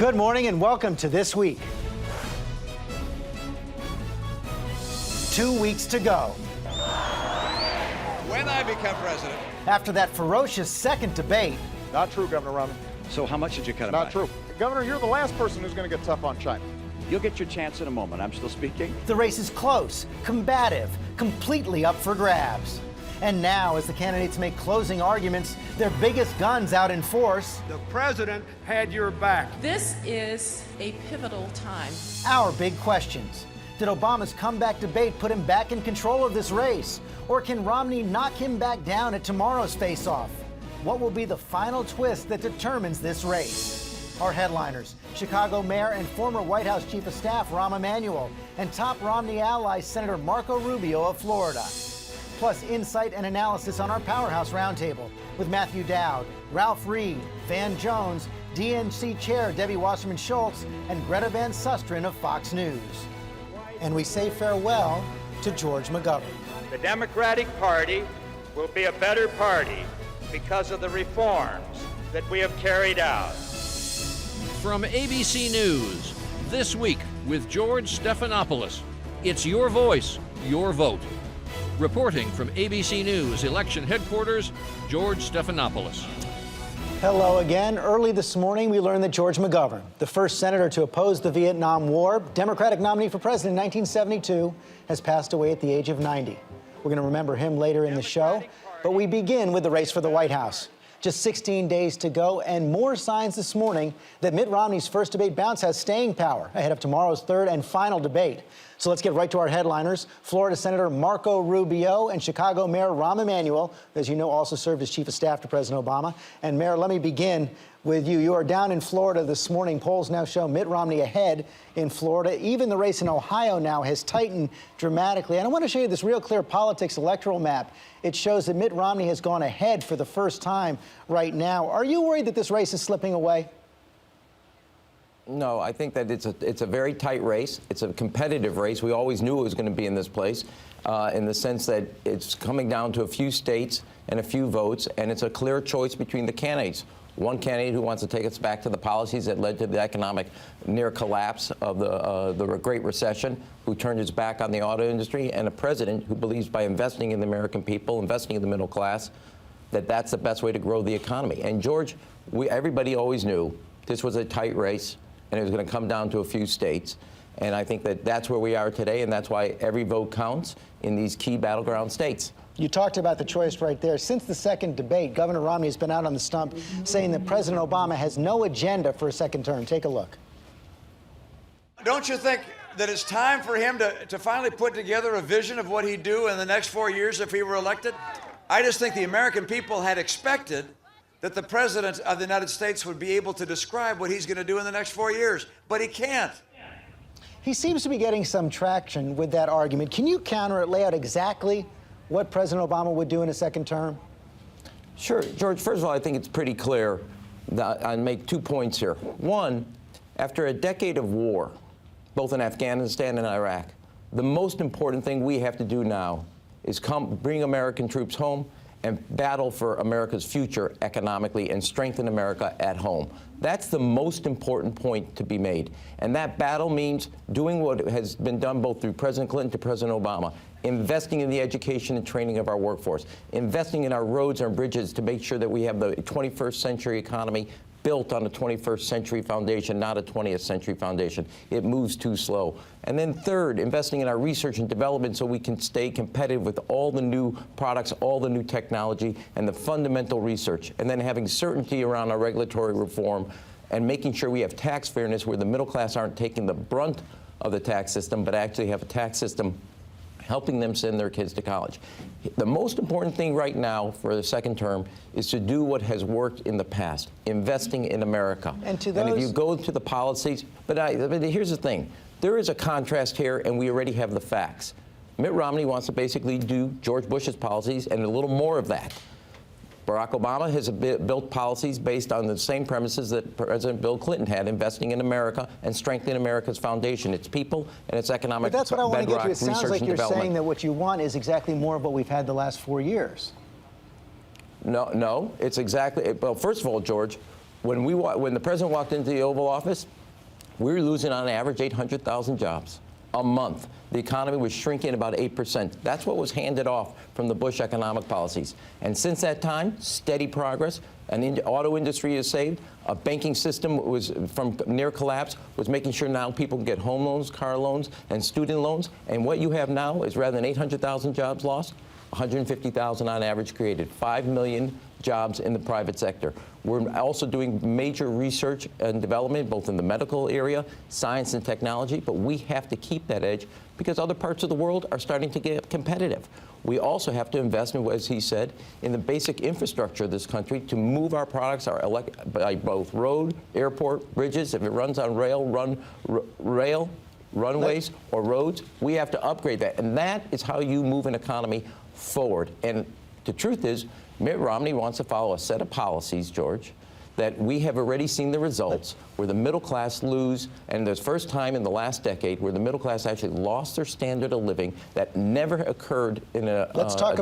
Good morning and welcome to This Week. 2 weeks to go. When I become president. After that ferocious second debate. Not true, Governor Romney. So how much did you cut him Not by? true. Governor, you're the last person who's going to get tough on China. You'll get your chance in a moment. I'm still speaking. The race is close, combative, completely up for grabs. And now, as the candidates make closing arguments, their biggest guns out in force. The president had your back. This is a pivotal time. Our big questions. Did Obama's comeback debate put him back in control of this race? Or can Romney knock him back down at tomorrow's face-off? What will be the final twist that determines this race? Our headliners: Chicago Mayor and former White House Chief of Staff Rahm Emanuel and top Romney ally Senator Marco Rubio of Florida. Plus insight and analysis on our Powerhouse Roundtable with Matthew Dowd, Ralph Reed, Van Jones, DNC Chair Debbie Wasserman Schultz, and Greta Van Susteren of Fox News. And we say farewell to George McGovern. The Democratic Party will be a better party because of the reforms that we have carried out. From ABC News, This Week with George Stephanopoulos. It's your voice, your vote. Reporting from ABC News Election Headquarters, George Stephanopoulos. Hello again. Early this morning, we learned that George McGovern, the first senator to oppose the Vietnam War, Democratic nominee for president in 1972, has passed away at the age of 90. We're going to remember him later in the show, but we begin with the race for the White House. Just 16 days to go, and more signs this morning that Mitt Romney's first debate bounce has staying power ahead of tomorrow's third and final debate. So let's get right to our headliners. Florida Senator Marco Rubio and Chicago Mayor Rahm Emanuel, as you know, also served as Chief of Staff to President Obama. And Mayor, let me begin with you. You are down in Florida this morning. Polls now show Mitt Romney ahead in Florida. Even the race in Ohio now has tightened dramatically. And I want to show you this Real Clear Politics electoral map. It shows that Mitt Romney has gone ahead for the first time right now. Are you worried that this race is slipping away? No, I think that it's a very tight race. It's a competitive race. We always knew it was going to be in this place, in the sense that it's coming down to a few states and a few votes, and it's a clear choice between the candidates. One candidate who wants to take us back to the policies that led to the economic near collapse of the Great Recession, who turned his back on the auto industry, and a president who believes by investing in the American people, investing in the middle class, that that's the best way to grow the economy. And George, everybody always knew this was a tight race, and it was going to come down to a few states. And I think that that's where we are today, and that's why every vote counts in these key battleground states. You talked about the choice right there. Since the second debate, Governor Romney has been out on the stump saying that President Obama has no agenda for a second term. Take a look. Don't you think that it's time for him to finally put together a vision of what he'd do in the next 4 years if he were elected? I just think the American people had expected that the President of the United States would be able to describe what he's going to do in the next 4 years, but he can't. He seems to be getting some traction with that argument. Can you counter it, lay out exactly what President Obama would do in a second term? Sure, George, first of all, I think it's pretty clear that I'll make 2 points here. One, after a decade of war, both in Afghanistan and Iraq, the most important thing we have to do now is bring American troops home and battle for America's future economically and strengthen America at home. That's the most important point to be made. And that battle means doing what has been done both through President Clinton to President Obama, investing in the education and training of our workforce, investing in our roads and bridges to make sure that we have the 21st century economy built on a 21st century foundation, not a 20th century foundation. It moves too slow. And then third, investing in our research and development so we can stay competitive with all the new products, all the new technology, and the fundamental research. And then having certainty around our regulatory reform and making sure we have tax fairness where the middle class aren't taking the brunt of the tax system, but actually have a tax system helping them send their kids to college. The most important thing right now for the second term is to do what has worked in the past, investing in America. And if you go to the policies, but here's the thing. There is a contrast here, and we already have the facts. Mitt Romney wants to basically do George Bush's policies and a little more of that. Barack Obama has built policies based on the same premises that President Bill Clinton had, investing in America and strengthening America's foundation, its people, and its economic bedrock, research and development. But that's what I want to get to. It sounds like you're saying that what you want is exactly more of what we've had the last 4 years. No, it's exactly, well, first of all, George, when the president walked into the Oval Office, we were losing on average 800,000 jobs a month. The economy was shrinking about 8%. That's what was handed off from the Bush economic policies. And since that time, steady progress. An auto industry is saved. A banking system was from near collapse, was making sure now people can get home loans, car loans, and student loans. And what you have now is rather than 800,000 jobs lost, 150,000 on average created, 5 million jobs in the private sector. We're also doing major research and development, both in the medical area, science and technology, but we have to keep that edge because other parts of the world are starting to get competitive. We also have to invest in, as he said, in the basic infrastructure of this country to move our products by both road, airport, bridges. If it runs on runways or roads, we have to upgrade that. And that is how you move an economy forward. And the truth is, Mitt Romney wants to follow a set of policies, George, that we have already seen the results where the middle class lose, and the first time in the last decade where the middle class actually lost their standard of living. That never occurred in a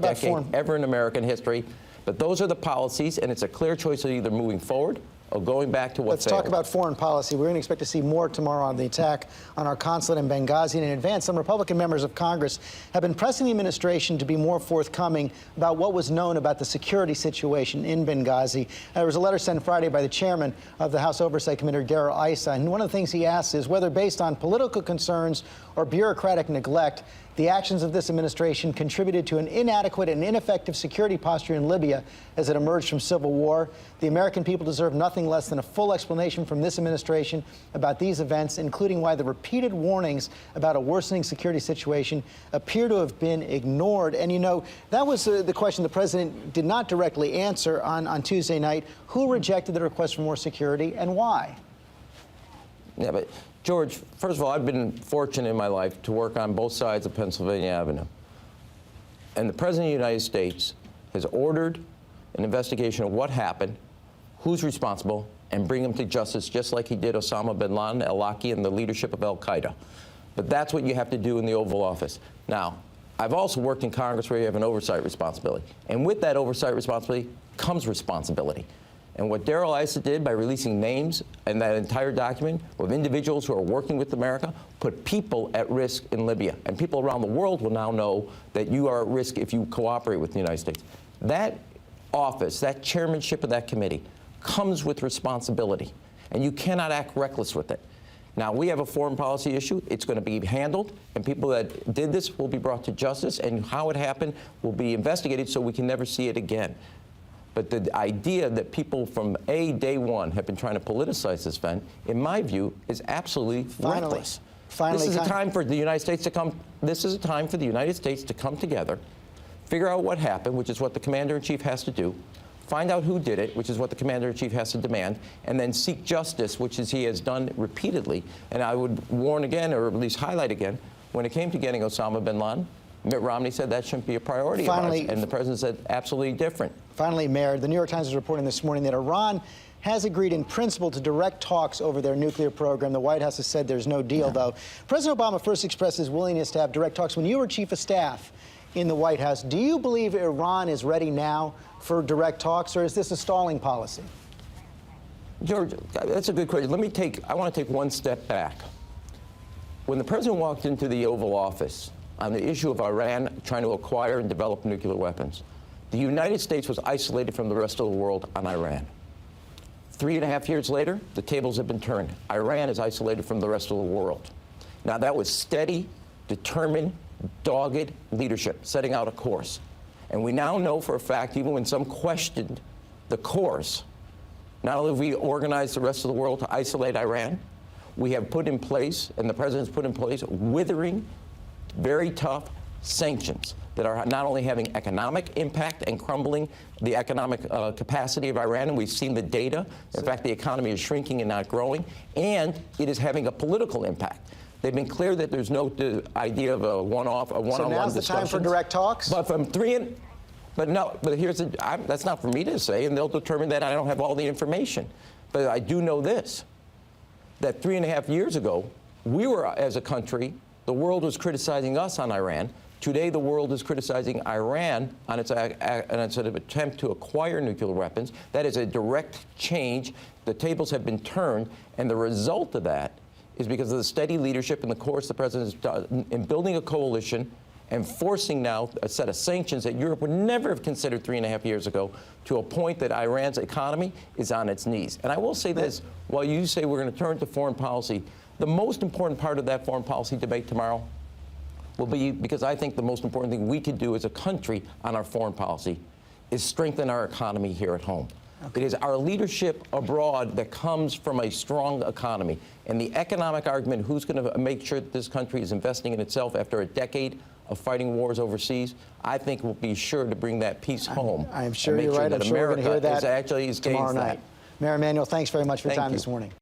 decade ever in American history. But those are the policies, and it's a clear choice of either moving forward or going back to what Let's talk about foreign policy. We're going to expect to see more tomorrow on the attack on our consulate in Benghazi. And in advance, some Republican members of Congress have been pressing the administration to be more forthcoming about what was known about the security situation in Benghazi. There was a letter sent Friday by the chairman of the House Oversight Committee, Darrell Issa, and one of the things he asks is whether based on political concerns or bureaucratic neglect, the actions of this administration contributed to an inadequate and ineffective security posture in Libya as it emerged from civil war. The American people deserve nothing less than a full explanation from this administration about these events, including why the repeated warnings about a worsening security situation appear to have been ignored. And, you know, that was the question the president did not directly answer on Tuesday night. Who rejected the request for more security and why? Yeah, but George, first of all, I've been fortunate in my life to work on both sides of Pennsylvania Avenue. And the President of the United States has ordered an investigation of what happened, who's responsible, and bring them to justice, just like he did Osama bin Laden, al-Awlaki, and the leadership of al-Qaeda. But that's what you have to do in the Oval Office. Now, I've also worked in Congress where you have an oversight responsibility. And with that oversight responsibility comes responsibility. And what Darrell Issa did by releasing names and that entire document of individuals who are working with America put people at risk in Libya. And people around the world will now know that you are at risk if you cooperate with the United States. That office, that chairmanship of that committee, comes with responsibility. And you cannot act reckless with it. Now, we have a foreign policy issue. It's going to be handled, and people that did this will be brought to justice, and how it happened will be investigated so we can never see it again. But the idea that people from day one have been trying to politicize this event, in my view, is absolutely reckless. This is a time for the United States to come. This is a time for the United States to come together, figure out what happened, which is what the commander-in-chief has to do, find out who did it, which is what the commander-in-chief has to demand, and then seek justice, which is he has done repeatedly. And I would warn again, or at least highlight again, when it came to getting Osama bin Laden, Mitt Romney said that shouldn't be a priority of ours, and the president said absolutely different. Finally, Mayor, the New York Times is reporting this morning that Iran has agreed in principle to direct talks over their nuclear program. The White House has said there's no deal, though. President Obama first expressed his willingness to have direct talks when you were chief of staff in the White House. Do you believe Iran is ready now for direct talks, or is this a stalling policy? George, that's a good question. I want to take one step back. When the president walked into the Oval Office on the issue of Iran trying to acquire and develop nuclear weapons, the United States was isolated from the rest of the world on Iran. 3.5 years later, the tables have been turned. Iran is isolated from the rest of the world. Now, that was steady, determined, dogged leadership, setting out a course. And we now know for a fact, even when some questioned the course, not only have we organized the rest of the world to isolate Iran, we have put in place, and the president's put in place, withering, very tough sanctions that are not only having economic impact and crumbling the economic capacity of Iran, and we've seen the data. In fact, the economy is shrinking and not growing, and it is having a political impact. They've been clear that there's no idea of a one-off, a one-on-one discussion. So now's the time for direct talks? But here's that's not for me to say, and they'll determine that I don't have all the information. But I do know this, that 3.5 years ago, we were, as a country, the world was criticizing us on Iran Today, the world is criticizing Iran on its attempt to acquire nuclear weapons. That is a direct change. The tables have been turned, and the result of that is because of the steady leadership and the course the president has done in building a coalition and forcing now a set of sanctions that Europe would never have considered 3.5 years ago, to a point that Iran's economy is on its knees. And I will say this, while you say we're going to turn to foreign policy, the most important part of that foreign policy debate tomorrow will be, because I think the most important thing we could do as a country on our foreign policy is strengthen our economy here at home. Okay. It is our leadership abroad that comes from a strong economy. And the economic argument, who's going to make sure that this country is investing in itself after a decade of fighting wars overseas, I think will be sure to bring that peace home. I'm sure you're right. I'm sure we're going to hear that tomorrow night. Mayor Emanuel, thanks very much for your time this morning.